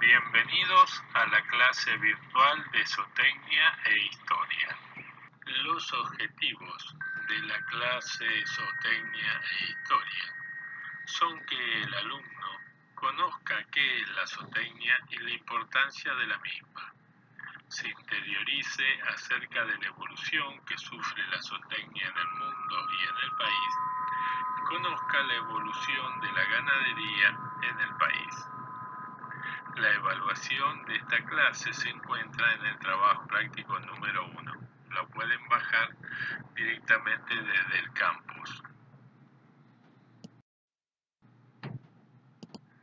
Bienvenidos a la clase virtual de Zootecnia e Historia. Los objetivos de la clase Zootecnia e Historia son que el alumno conozca qué es la zootecnia y la importancia de la misma, se interiorice acerca de la evolución que sufre la zootecnia en el mundo y en el país, conozca la evolución de la ganadería en el país. La evaluación de esta clase se encuentra en el trabajo práctico número 1. Lo pueden bajar directamente desde el campus.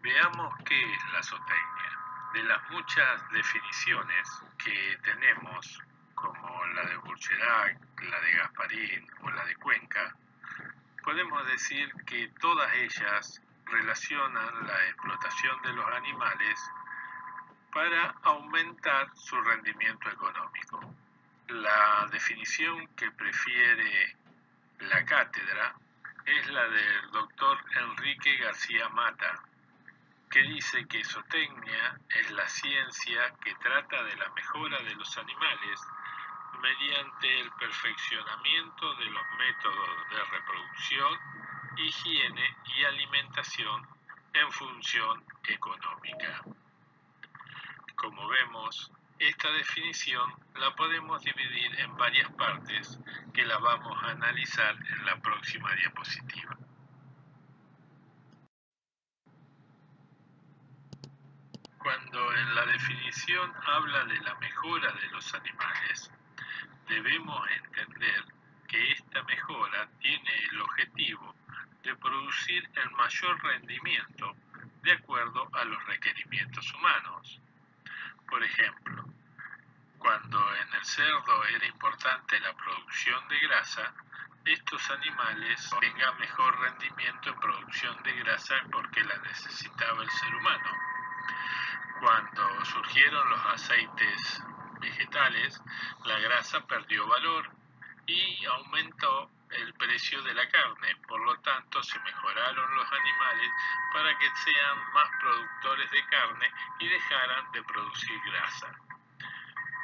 Veamos qué es la zootecnia. De las muchas definiciones que tenemos, como la de Burcherac, la de Gasparín o la de Cuenca, podemos decir que todas ellas relacionan la explotación de los animales para aumentar su rendimiento económico. La definición que prefiere la cátedra es la del doctor Enrique García Mata, que dice que zootecnia es la ciencia que trata de la mejora de los animales mediante el perfeccionamiento de los métodos de reproducción, higiene y alimentación en función económica. Como vemos, esta definición la podemos dividir en varias partes que la vamos a analizar en la próxima diapositiva. Cuando en la definición habla de la mejora de los animales, debemos entender que esta mejora tiene el objetivo de producir el mayor rendimiento de acuerdo a los requerimientos humanos. Por ejemplo, cuando en el cerdo era importante la producción de grasa, estos animales tengan mejor rendimiento en producción de grasa porque la necesitaba el ser humano. Cuando surgieron los aceites vegetales, la grasa perdió valor y aumentó el precio de la carne, por lo tanto se mejoraron los animales para que sean más productores de carne y dejaran de producir grasa.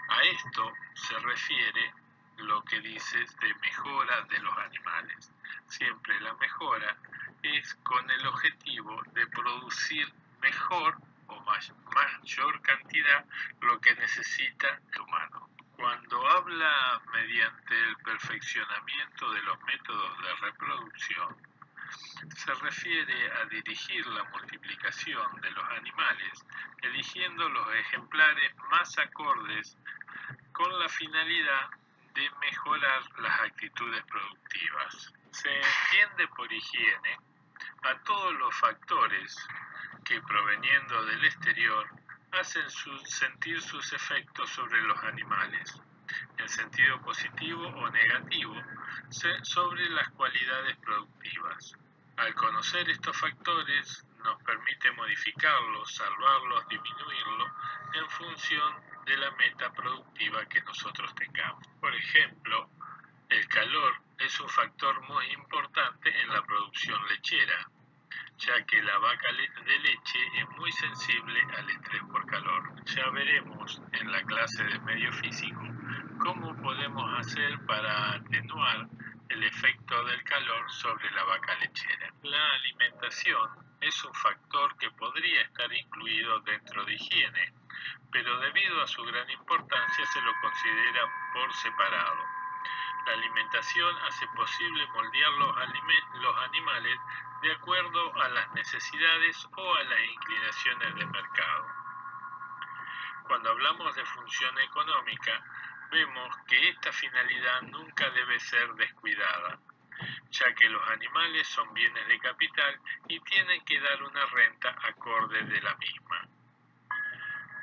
A esto se refiere lo que dices de mejora de los animales. Siempre la mejora es con el objetivo de producir mejor o mayor cantidad lo que necesita el humano. Cuando habla mediante el perfeccionamiento de los métodos de reproducción, se refiere a dirigir la multiplicación de los animales, eligiendo los ejemplares más acordes con la finalidad de mejorar las actitudes productivas. Se entiende por higiene a todos los factores que, proveniendo del exterior, hacen sentir sus efectos sobre los animales, en sentido positivo o negativo, sobre las cualidades productivas. Al conocer estos factores, nos permite modificarlos, salvarlos, disminuirlos, en función de la meta productiva que nosotros tengamos. Por ejemplo, el calor es un factor muy importante en la producción lechera, ya que la vaca de leche es muy sensible al estrés por calor. Ya veremos en la clase de medio físico cómo podemos hacer para atenuar el efecto del calor sobre la vaca lechera. La alimentación es un factor que podría estar incluido dentro de higiene, pero debido a su gran importancia se lo considera por separado. La alimentación hace posible moldear los animales de acuerdo a las necesidades o a las inclinaciones del mercado. Cuando hablamos de función económica, vemos que esta finalidad nunca debe ser descuidada, ya que los animales son bienes de capital y tienen que dar una renta acorde de la misma.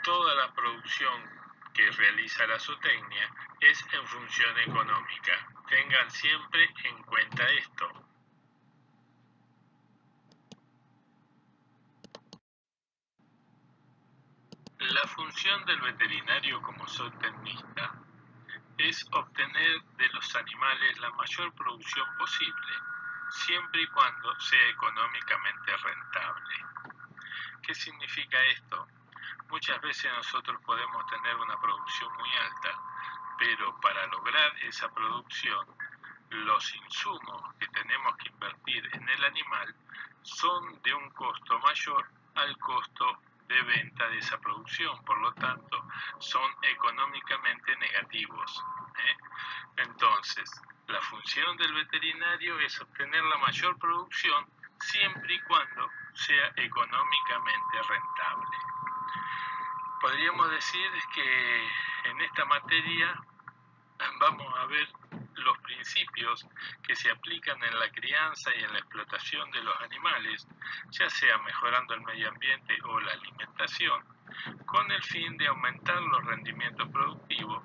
Toda la producción que realiza la zootecnia es en función económica. Tengan siempre en cuenta esto. La función del veterinario como zootecnista es obtener de los animales la mayor producción posible, siempre y cuando sea económicamente rentable. ¿Qué significa esto? Muchas veces nosotros podemos tener una producción muy alta, pero para lograr esa producción, los insumos que tenemos que invertir en el animal son de un costo mayor al costo de venta de esa producción, por lo tanto son económicamente negativos. Entonces, la función del veterinario es obtener la mayor producción siempre y cuando sea económicamente rentable. Podríamos decir que en esta materia vamos a ver los principios que se aplican en la crianza y en la explotación de los animales, ya sea mejorando el medio ambiente o la alimentación, con el fin de aumentar los rendimientos productivos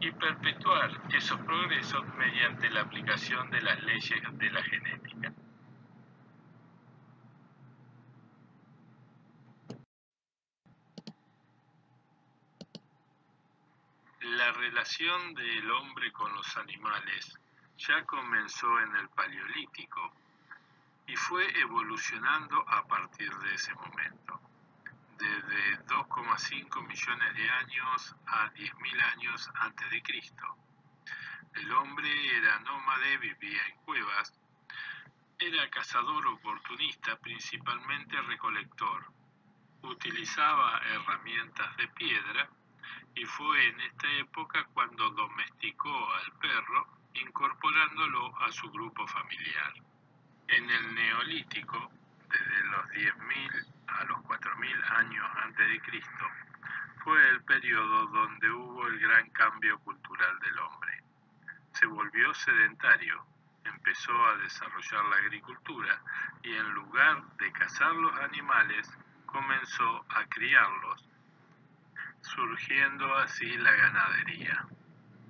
y perpetuar esos progresos mediante la aplicación de las leyes de la genética. La relación del hombre con los animales ya comenzó en el Paleolítico y fue evolucionando a partir de ese momento, desde 2,5 millones de años a 10.000 años antes de Cristo. El hombre era nómade, vivía en cuevas, era cazador oportunista, principalmente recolector, utilizaba herramientas de piedra y fue en esta época cuando domesticó al perro, incorporándolo a su grupo familiar. En el Neolítico, desde los 10.000 a los 4.000 años antes de Cristo, fue el periodo donde hubo el gran cambio cultural del hombre. Se volvió sedentario, empezó a desarrollar la agricultura y en lugar de cazar los animales, comenzó a criarlos, surgiendo así la ganadería.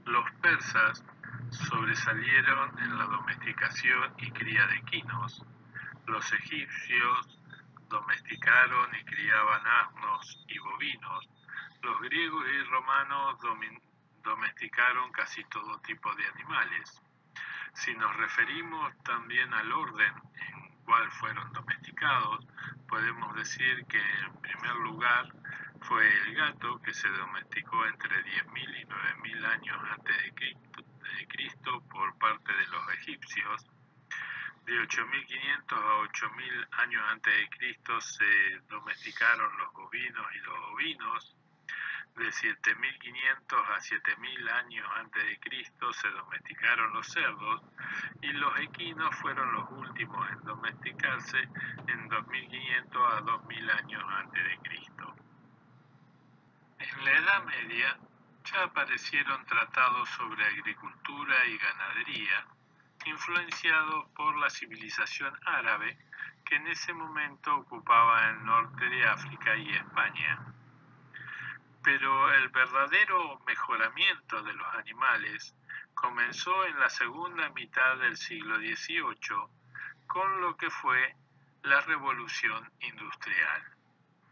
Los persas sobresalieron en la domesticación y cría de equinos. Los egipcios domesticaron y criaban asnos y bovinos. Los griegos y romanos domesticaron casi todo tipo de animales. Si nos referimos también al orden en cual fueron domesticados, podemos decir que en primer lugar fue el gato, que se domesticó entre 10.000 y 9.000 años antes de Cristo por parte de los egipcios. De 8.500 a 8.000 años antes de Cristo se domesticaron los bovinos y los ovinos. De 7.500 a 7.000 años antes de Cristo se domesticaron los cerdos y los equinos fueron los últimos en domesticarse en 2.500 a 2.000 años antes de Cristo. En la Edad Media ya aparecieron tratados sobre agricultura y ganadería, influenciados por la civilización árabe que en ese momento ocupaba el norte de África y España. Pero el verdadero mejoramiento de los animales comenzó en la segunda mitad del siglo XVIII con lo que fue la Revolución Industrial,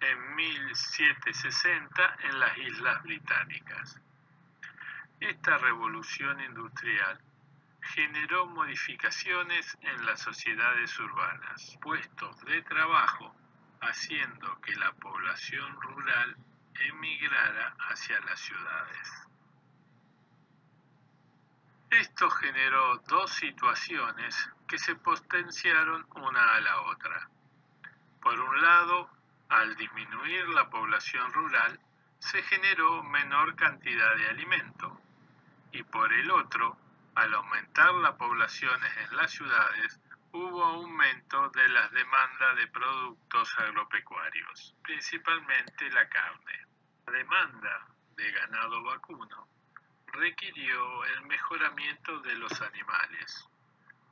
en 1760 en las Islas Británicas. Esta revolución industrial generó modificaciones en las sociedades urbanas, puestos de trabajo, haciendo que la población rural emigrara hacia las ciudades. Esto generó dos situaciones que se potenciaron una a la otra. Por un lado, al disminuir la población rural, se generó menor cantidad de alimento, y por el otro, al aumentar las poblaciones en las ciudades, hubo aumento de las demandas de productos agropecuarios, principalmente la carne. La demanda de ganado vacuno requirió el mejoramiento de los animales,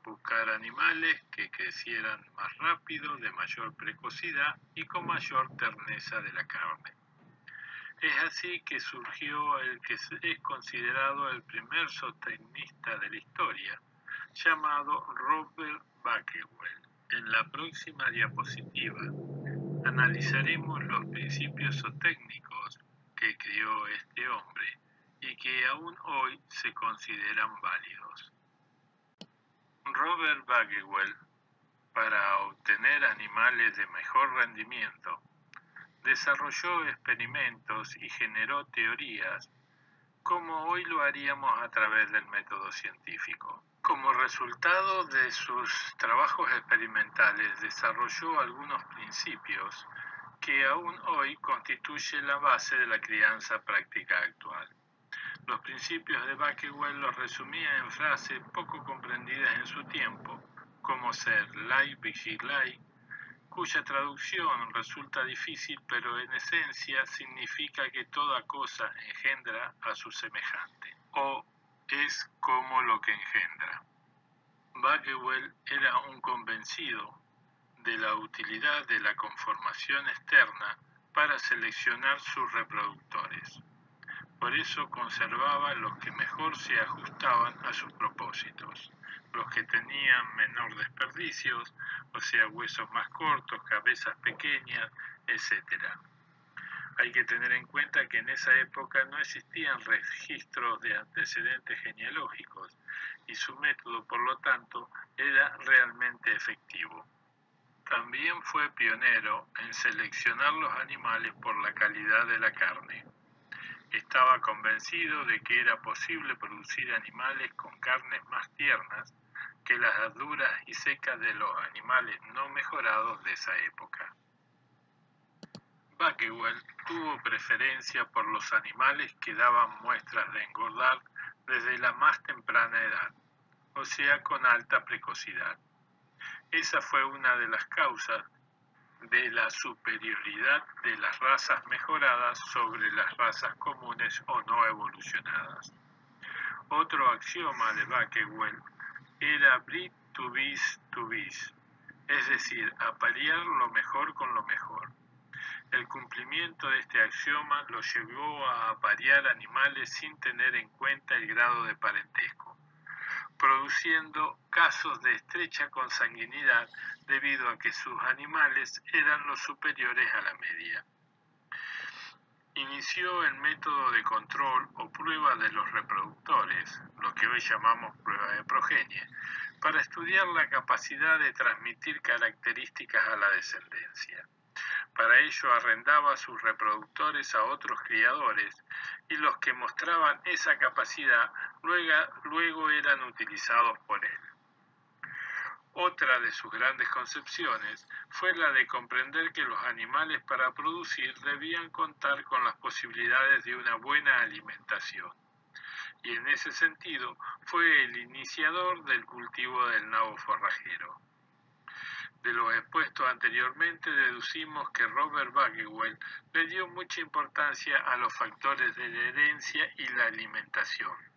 buscar animales que crecieran más rápido, de mayor precocidad y con mayor terneza de la carne. Es así que surgió el que es considerado el primer zootecnista de la historia, llamado Robert Bakewell. En la próxima diapositiva analizaremos los principios zootécnicos que creó este hombre y que aún hoy se consideran válidos. Robert Bakewell, para obtener animales de mejor rendimiento, desarrolló experimentos y generó teorías, como hoy lo haríamos a través del método científico. Como resultado de sus trabajos experimentales, desarrolló algunos principios que aún hoy constituyen la base de la crianza práctica actual. Los principios de Bakewell los resumía en frases poco comprendidas en su tiempo, como ser lai vigilai, cuya traducción resulta difícil, pero en esencia significa que toda cosa engendra a su semejante, o es como lo que engendra. Bakewell era un convencido de la utilidad de la conformación externa para seleccionar sus reproductores. Por eso conservaba los que mejor se ajustaban a sus propósitos, los que tenían menor desperdicios, o sea, huesos más cortos, cabezas pequeñas, etc. Hay que tener en cuenta que en esa época no existían registros de antecedentes genealógicos y su método, por lo tanto, era realmente efectivo. También fue pionero en seleccionar los animales por la calidad de la carne. Estaba convencido de que era posible producir animales con carnes más tiernas que las duras y secas de los animales no mejorados de esa época. Bakewell tuvo preferencia por los animales que daban muestras de engordar desde la más temprana edad, o sea, con alta precocidad. Esa fue una de las causas de la superioridad de las razas mejoradas sobre las razas comunes o no evolucionadas. Otro axioma de Bakewell era breed to beast, es decir, aparear lo mejor con lo mejor. El cumplimiento de este axioma lo llevó a aparear animales sin tener en cuenta el grado de parentesco, produciendo casos de estrecha consanguinidad debido a que sus animales eran los superiores a la media. Inició el método de control o prueba de los reproductores, lo que hoy llamamos prueba de progenie, para estudiar la capacidad de transmitir características a la descendencia. Para ello arrendaba sus reproductores a otros criadores y los que mostraban esa capacidad luego eran utilizados por él. Otra de sus grandes concepciones fue la de comprender que los animales para producir debían contar con las posibilidades de una buena alimentación. Y en ese sentido fue el iniciador del cultivo del nabo forrajero. De lo expuesto anteriormente deducimos que Robert Bakewell le dio mucha importancia a los factores de la herencia y la alimentación.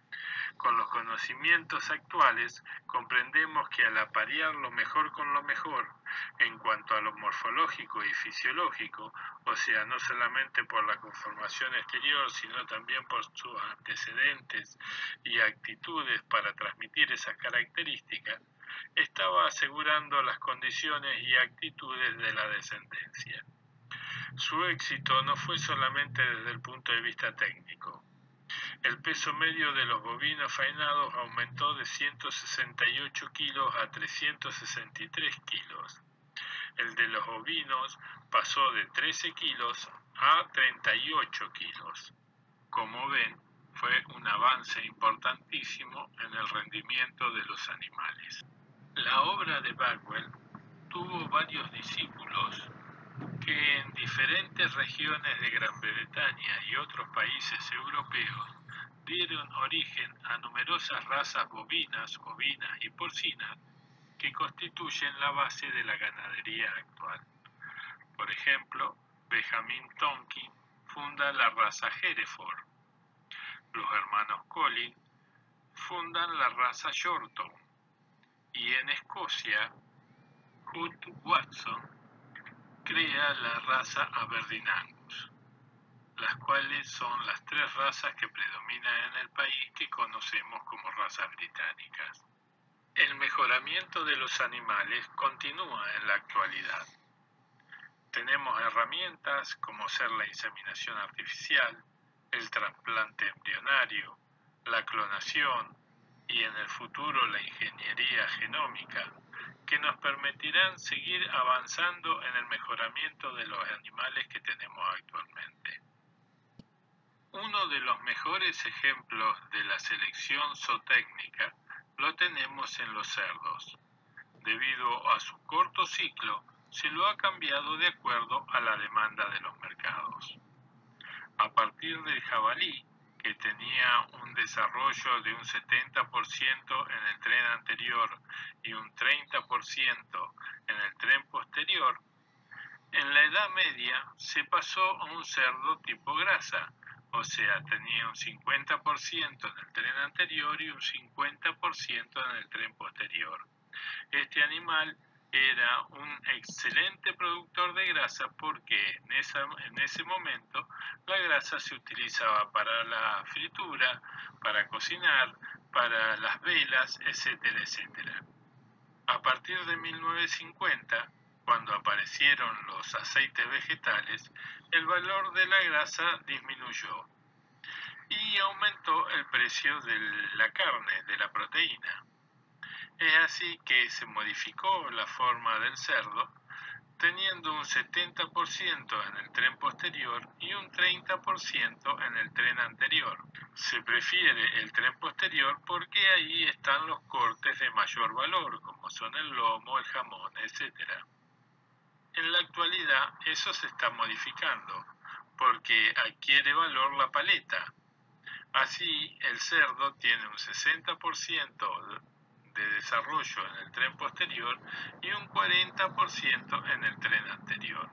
Con los conocimientos actuales comprendemos que al aparear lo mejor con lo mejor en cuanto a lo morfológico y fisiológico, o sea, no solamente por la conformación exterior, sino también por sus antecedentes y actitudes para transmitir esas características, estaba asegurando las condiciones y actitudes de la descendencia. Su éxito no fue solamente desde el punto de vista técnico. El peso medio de los bovinos faenados aumentó de 168 kilos a 363 kilos. El de los ovinos pasó de 13 kilos a 38 kilos. Como ven, fue un avance importantísimo en el rendimiento de los animales. La obra de Bakewell tuvo varios discípulos que en diferentes regiones de Gran Bretaña y otros países europeos dieron origen a numerosas razas bovinas, ovinas y porcinas que constituyen la base de la ganadería actual. Por ejemplo, Benjamin Tonkin funda la raza Hereford. Los hermanos Collin fundan la raza Yorktown. Y en Escocia, Hugh Watson crea la raza Aberdeen Angus, las cuales son las tres razas que predominan en el país que conocemos como razas británicas. El mejoramiento de los animales continúa en la actualidad. Tenemos herramientas como ser la inseminación artificial, el trasplante embrionario, la clonación y en el futuro la ingeniería genómica, que nos permitirán seguir avanzando en el mejoramiento de los animales que tenemos actualmente. Uno de los mejores ejemplos de la selección zootécnica lo tenemos en los cerdos. Debido a su corto ciclo, se lo ha cambiado de acuerdo a la demanda de los mercados. A partir del jabalí, que tenía un desarrollo de un 70% en el tren anterior y un 30% en el tren posterior, en la Edad Media se pasó a un cerdo tipo grasa, o sea, tenía un 50% en el tren anterior y un 50% en el tren posterior. Este animal era un excelente productor de grasa porque en ese momento la grasa se utilizaba para la fritura, para cocinar, para las velas, etcétera, etcétera. A partir de 1950, cuando aparecieron los aceites vegetales, el valor de la grasa disminuyó y aumentó el precio de la carne, de la proteína. Es así que se modificó la forma del cerdo, teniendo un 70% en el tren posterior y un 30% en el tren anterior. Se prefiere el tren posterior porque ahí están los cortes de mayor valor, como son el lomo, el jamón, etc. En la actualidad eso se está modificando, porque adquiere valor la paleta. Así, el cerdo tiene un 60% de desarrollo en el tren posterior y un 40% en el tren anterior.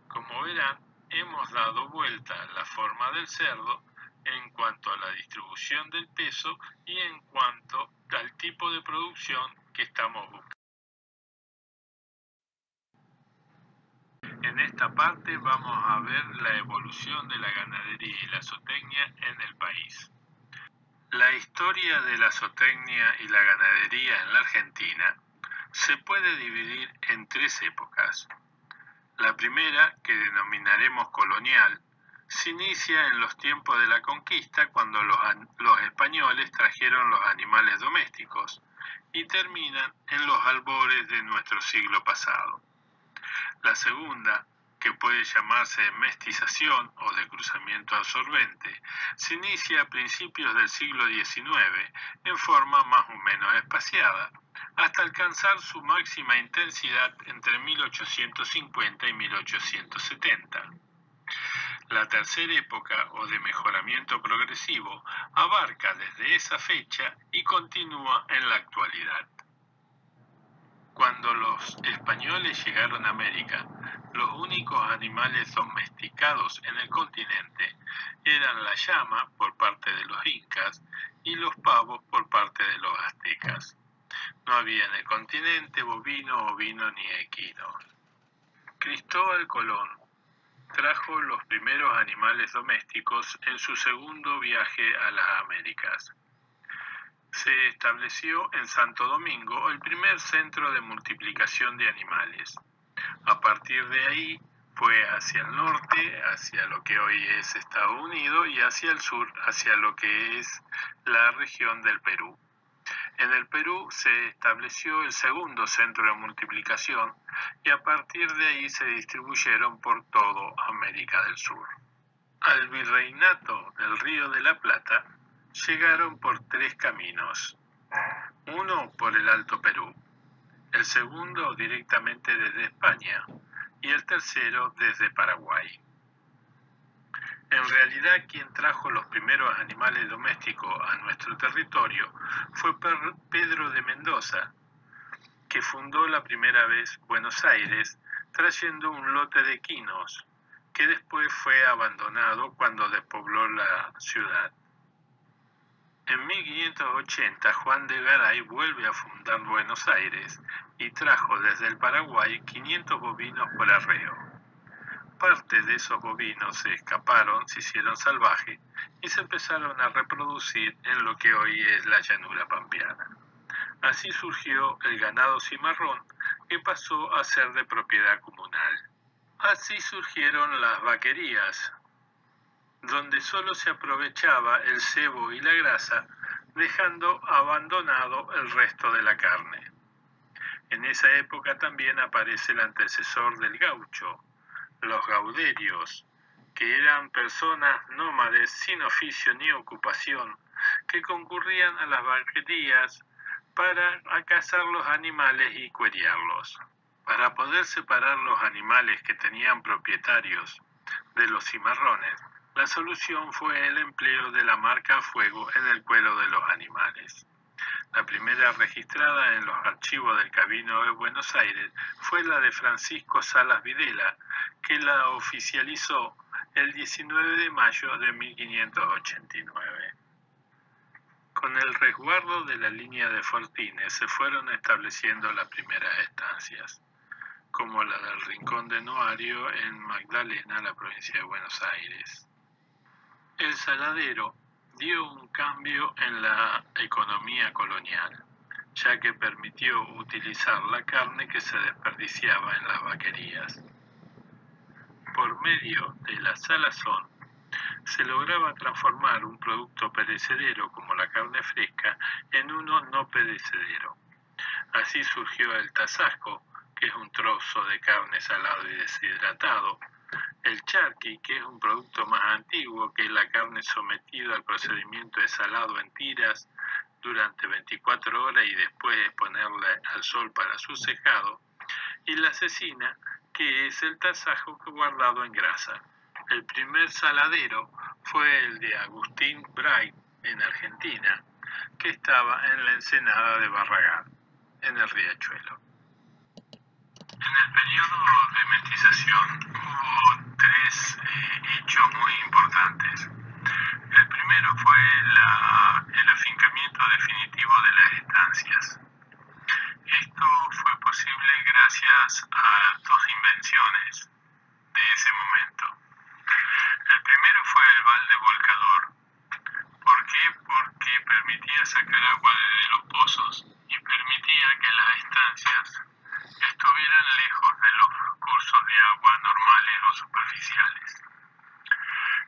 Como verán, hemos dado vuelta la forma del cerdo en cuanto a la distribución del peso y en cuanto al tipo de producción que estamos buscando. En esta parte vamos a ver la evolución de la ganadería y la zootecnia en el país. La historia de la zootecnia y la ganadería en la Argentina se puede dividir en tres épocas. La primera, que denominaremos colonial, se inicia en los tiempos de la conquista cuando los españoles trajeron los animales domésticos y terminan en los albores de nuestro siglo pasado. La segunda, que puede llamarse mestización o de cruzamiento absorbente, se inicia a principios del siglo XIX en forma más o menos espaciada, hasta alcanzar su máxima intensidad entre 1850 y 1870. La tercera época, o de mejoramiento progresivo, abarca desde esa fecha y continúa en la actualidad. Cuando los españoles llegaron a América, los únicos animales domesticados en el continente eran la llama por parte de los incas y los pavos por parte de los aztecas. No había en el continente bovino, ovino ni equino. Cristóbal Colón trajo los primeros animales domésticos en su segundo viaje a las Américas. Se estableció en Santo Domingo el primer centro de multiplicación de animales. A partir de ahí fue hacia el norte, hacia lo que hoy es Estados Unidos, y hacia el sur, hacia lo que es la región del Perú. En el Perú se estableció el segundo centro de multiplicación y a partir de ahí se distribuyeron por toda América del Sur. Al virreinato del Río de la Plata llegaron por tres caminos. Uno por el Alto Perú, el segundo directamente desde España y el tercero desde Paraguay. En realidad, quien trajo los primeros animales domésticos a nuestro territorio fue Pedro de Mendoza, que fundó la primera vez Buenos Aires trayendo un lote de equinos, que después fue abandonado cuando despobló la ciudad. En 1580, Juan de Garay vuelve a fundar Buenos Aires y trajo desde el Paraguay 500 bovinos por arreo. Parte de esos bovinos se escaparon, se hicieron salvajes y se empezaron a reproducir en lo que hoy es la llanura pampeana. Así surgió el ganado cimarrón, que pasó a ser de propiedad comunal. Así surgieron las vaquerías, donde solo se aprovechaba el cebo y la grasa, dejando abandonado el resto de la carne. En esa época también aparece el antecesor del gaucho, los gauderios, que eran personas nómades sin oficio ni ocupación, que concurrían a las vaquerías para cazar los animales y cueriarlos. Para poder separar los animales que tenían propietarios de los cimarrones, la solución fue el empleo de la marca a fuego en el cuero de los animales. La primera registrada en los archivos del Cabildo de Buenos Aires fue la de Francisco Salas Videla, que la oficializó el 19 de mayo de 1589. Con el resguardo de la línea de Fortines se fueron estableciendo las primeras estancias, como la del Rincón de Noario en Magdalena, la provincia de Buenos Aires. El saladero dio un cambio en la economía colonial, ya que permitió utilizar la carne que se desperdiciaba en las vaquerías. Por medio de la salazón, se lograba transformar un producto perecedero como la carne fresca en uno no perecedero. Así surgió el tasajo, que es un trozo de carne salado y deshidratado, el charqui, que es un producto más antiguo, que es la carne sometida al procedimiento de salado en tiras durante 24 horas y después exponerla al sol para su secado, y la cecina, que es el tasajo guardado en grasa. El primer saladero fue el de Agustín Bright en Argentina, que estaba en la ensenada de Barragán, en el Riachuelo. En el periodo de mestización hubo tres hechos muy importantes. El primero fue el afincamiento definitivo de las estancias. Esto fue posible gracias a dos invenciones de ese momento. El primero fue el balde volcador. ¿Por qué? Porque permitía sacar agua de los pozos y permitía que las estancias estuvieran lejos de los cursos de agua normales o superficiales.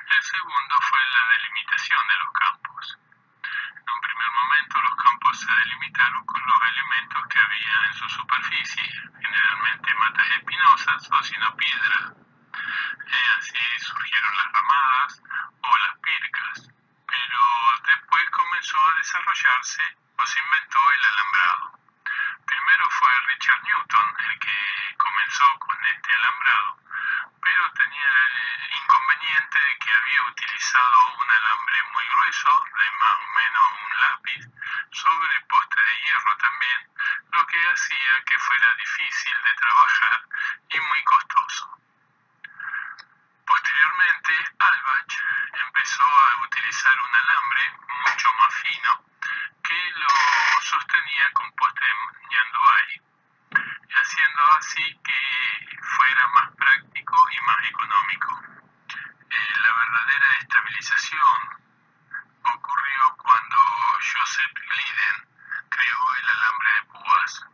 El segundo fue la delimitación de los campos. En un primer momento los campos se delimitaron con los elementos que había en su superficie, generalmente matas espinosas o sino piedra. Así surgieron las ramadas o las pircas, pero después comenzó a desarrollarse o se inventó el alambrado. Primero fue Richard Newton el que comenzó con este alambrado, pero tenía el inconveniente de que había utilizado un alambre muy grueso, de más o menos un lápiz, sobre poste de hierro también, lo que hacía que fuera difícil de trabajar y muy costoso. Posteriormente, Albach empezó a utilizar un alambre mucho más fino que lo sostenía con poste de ñanduay, haciendo así que fuera más práctico y más económico. La verdadera estabilización ocurrió cuando Joseph Leyden creó el alambre de púas,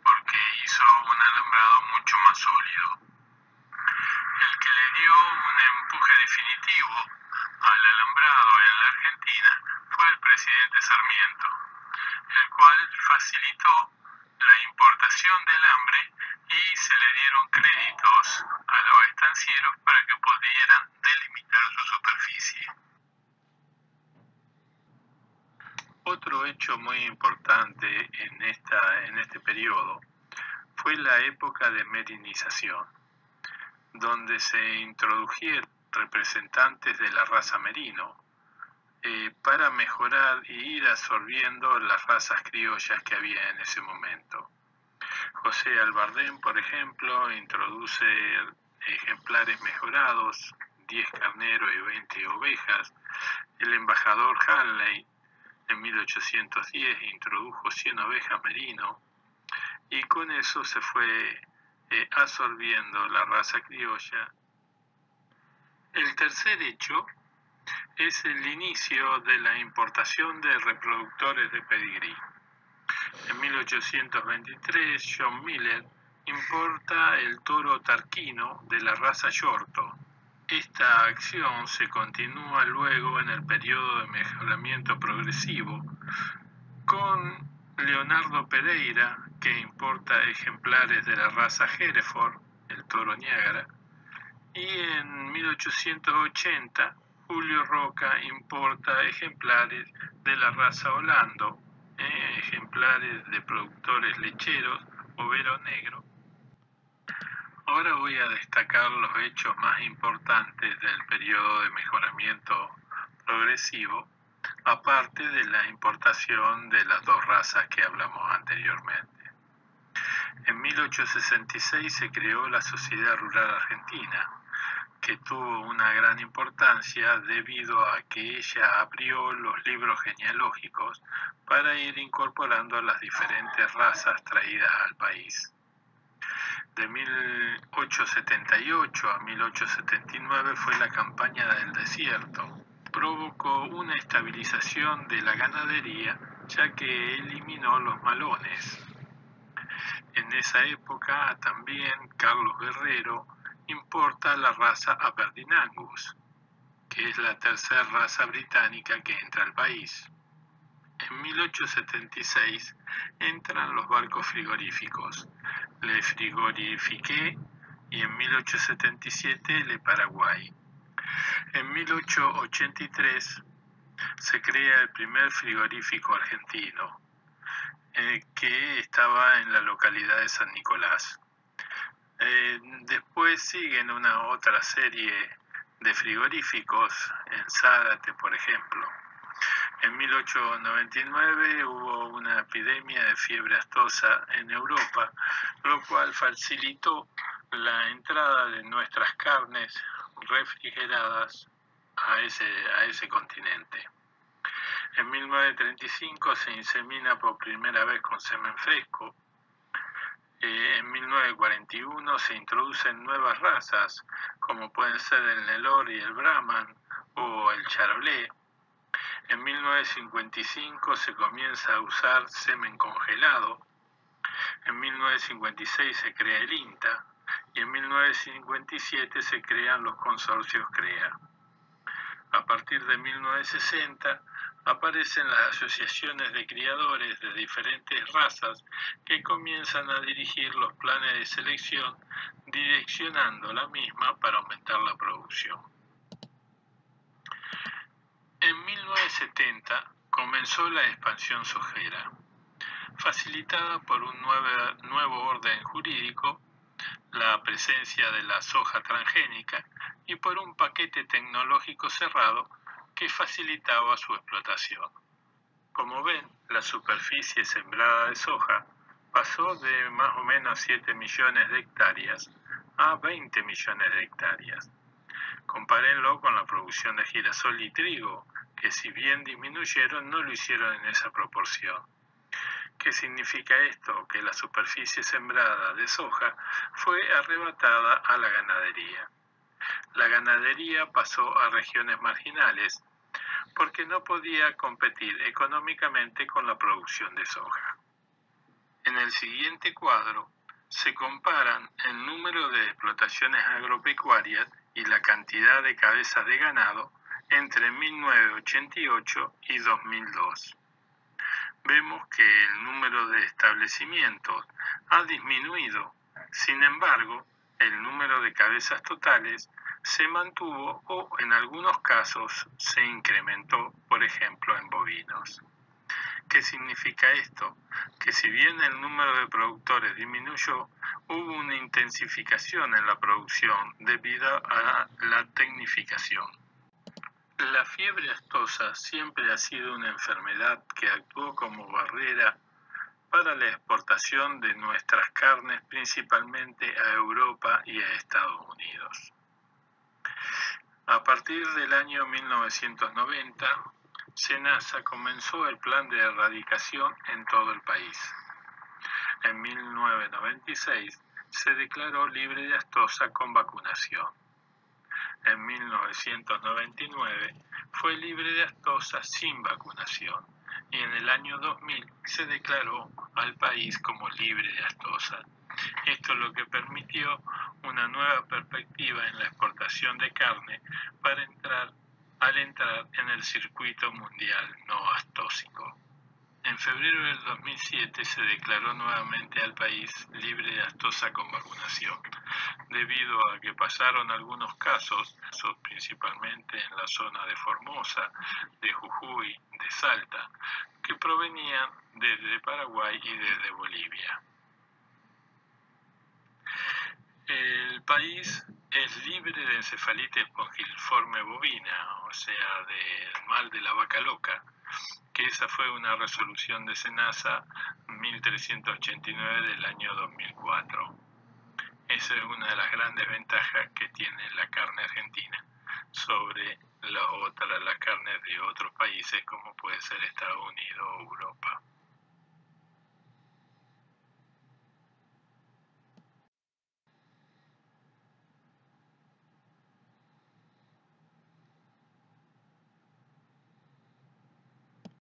porque hizo un alambrado mucho más sólido. El que le dio un empuje definitivo al alambrado en la Argentina fue el presidente Sarmiento, el cual facilitó la importación de alambre y se le dieron créditos a los estancieros para que pudieran delimitar su superficie. Otro hecho muy importante en este periodo fue la época de merinización, donde se introdujeron representantes de la raza merino para mejorar y ir absorbiendo las razas criollas que había en ese momento. José Albardén, por ejemplo, introduce ejemplares mejorados, 10 carneros y 20 ovejas. El embajador Hanley en 1810 introdujo 100 ovejas merino y con eso se fue absorbiendo la raza criolla. El tercer hecho es el inicio de la importación de reproductores de pedigrí. En 1823, John Miller importa el toro tarquino de la raza Yorto. Esta acción se continúa luego en el periodo de mejoramiento progresivo con Leonardo Pereira, que importa ejemplares de la raza Hereford, el toro Niágara, y en 1880 Julio Roca importa ejemplares de la raza Holando, ejemplares de productores lecheros, overo negro. Ahora voy a destacar los hechos más importantes del periodo de mejoramiento progresivo, aparte de la importación de las dos razas que hablamos anteriormente. En 1866 se creó la Sociedad Rural Argentina, que tuvo una gran importancia debido a que ella abrió los libros genealógicos para ir incorporando las diferentes razas traídas al país. De 1878 a 1879 fue la campaña del desierto. Provocó una estabilización de la ganadería, ya que eliminó los malones. En esa época también Carlos Guerrero importa la raza Aberdeen Angus, que es la tercera raza británica que entra al país. En 1876 entran los barcos frigoríficos, Le Frigorifique, y en 1877 Le Paraguay. En 1883 se crea el primer frigorífico argentino, que estaba en la localidad de San Nicolás. Después siguen una otra serie de frigoríficos en Zárate, por ejemplo. En 1899 hubo una epidemia de fiebre aftosa en Europa, lo cual facilitó la entrada de nuestras carnes refrigeradas a ese continente. En 1935 se insemina por primera vez con semen fresco. En 1941 se introducen nuevas razas, como pueden ser el Nelore y el Brahman o el Charolais. En 1955 se comienza a usar semen congelado. En 1956 se crea el INTA y en 1957 se crean los consorcios CREA. A partir de 1960 aparecen las asociaciones de criadores de diferentes razas que comienzan a dirigir los planes de selección, direccionando la misma para aumentar la producción. En 1970 comenzó la expansión sojera, facilitada por un nuevo orden jurídico, la presencia de la soja transgénica y por un paquete tecnológico cerrado que facilitaba su explotación. Como ven, la superficie sembrada de soja pasó de más o menos 7 millones de hectáreas a 20 millones de hectáreas. Compárenlo con la producción de girasol y trigo, que si bien disminuyeron, no lo hicieron en esa proporción. ¿Qué significa esto? Que la superficie sembrada de soja fue arrebatada a la ganadería. La ganadería pasó a regiones marginales porque no podía competir económicamente con la producción de soja. En el siguiente cuadro se comparan el número de explotaciones agropecuarias y la cantidad de cabezas de ganado entre 1988 y 2002. Vemos que el número de establecimientos ha disminuido, sin embargo, el número de cabezas totales se mantuvo o en algunos casos se incrementó, por ejemplo en bovinos. ¿Qué significa esto? Que si bien el número de productores disminuyó, hubo una intensificación en la producción debido a la tecnificación. La fiebre aftosa siempre ha sido una enfermedad que actuó como barrera para la exportación de nuestras carnes, principalmente a Europa y a Estados Unidos. A partir del año 1990, SENASA comenzó el plan de erradicación en todo el país. En 1996 se declaró libre de aftosa con vacunación. En 1999 fue libre de aftosa sin vacunación y en el año 2000 se declaró al país como libre de aftosa. Esto es lo que permitió una nueva perspectiva en la exportación de carne al entrar en el circuito mundial no aftósico. En febrero del 2007 se declaró nuevamente al país libre de aftosa con vacunación, debido a que pasaron algunos casos, principalmente en la zona de Formosa, de Jujuy, de Salta, que provenían desde Paraguay y desde Bolivia. El país es libre de encefalitis espongiforme bovina, o sea, del mal de la vaca loca, que esa fue una resolución de SENASA 1389 del año 2004. Esa es una de las grandes ventajas que tiene la carne argentina sobre las carnes de otros países como puede ser Estados Unidos o Europa.